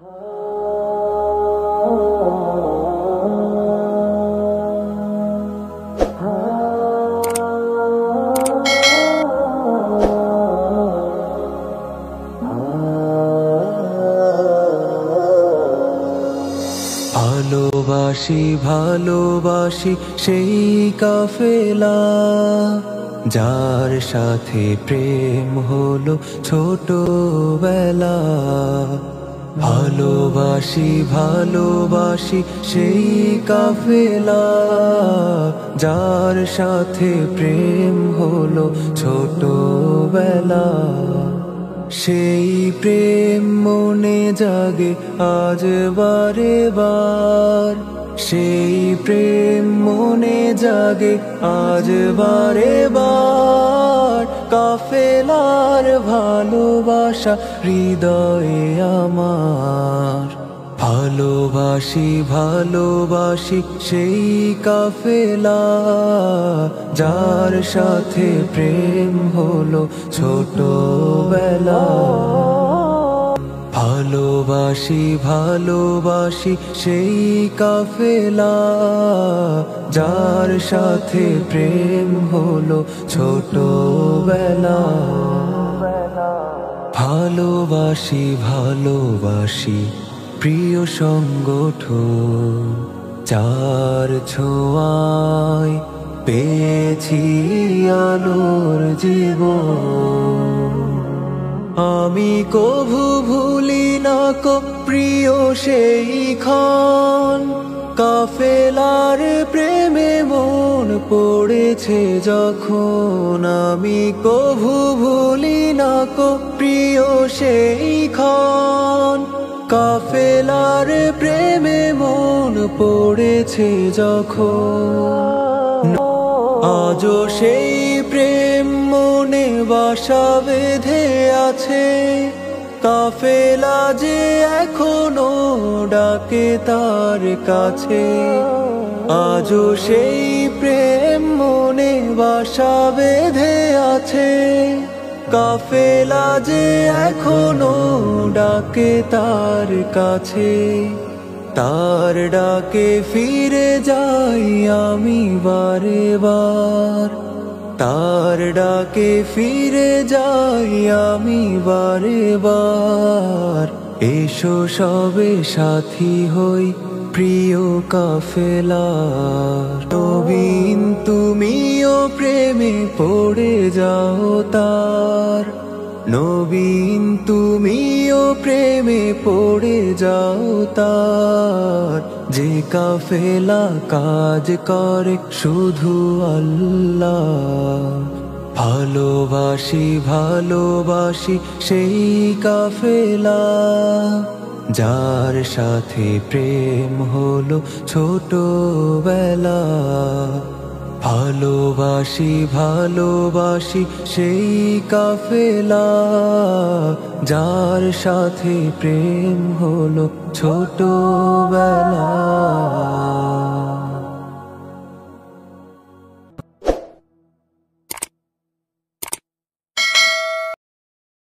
ভালোবাসি ভালোবাসি সেই কাফেলা যার সাথে প্রেম হলো ছোটবেলা। ভালোবাসি ভালোবাসি সেই কাফেলা যার সাথে প্রেম হলো ছোটবেলা। সেই প্রেম মনে জাগে আজ বারে বার, সেই প্রেম মনে জাগে আজ বারে বার। কাফেলার ভালোবাসা হৃদয়ে আমার। ভালোবাসি ভালোবাসি সেই কাফেলা যার সাথে প্রেম হলো ছোটবেলা। ভালোবাসি ভালোবাসি সেই কাফেলা যার সাথে প্রেম হলো ছোটবেলা। ভালোবাসি ভালোবাসি প্রিয় সংগঠন যার ছোঁয়ায় পেয়েছি আলোর জীবন। আমি কভু ভুলি না কো প্রিয় সেই ক্ষণ, কাফেলার প্রেমে মন পড়েছে যখন। আমি কভু ভুলি না কো প্রিয় সেই ক্ষণ, কাফেলার প্রেমে মন পড়েছে যখন। আজও সেই প্রেম মনে বাসা বেঁধে আছে, কাফেলা যে এখনো ডাকে তার কাছে। আজও সেই প্রেম মনে বাসা বেঁধে আছে, কাফেলা যে এখনো ডাকে তার কাছে। তার ডাকে ফিরে যাই আমি বারে বার, তার ডাকে ফিরে যাই আমি বারে বার। এসো সবে সাথী হই প্রিয় কাফেলার। নবীন তুমিও প্রেমে পড়ে যাও তার, নবীন তুমিও প্রেমে পড়ে যাও তার। যে কাফেলা কাজ করে শুধু আল্লাহ। ভালোবাসি ভালোবাসি সেই কাফেলা যার সাথে প্রেম হলো ছোটবেলা। ভালোবাসি ভালোবাসি সেই কাফেলা যার সাথে প্রেম হলো ছোটবেলা।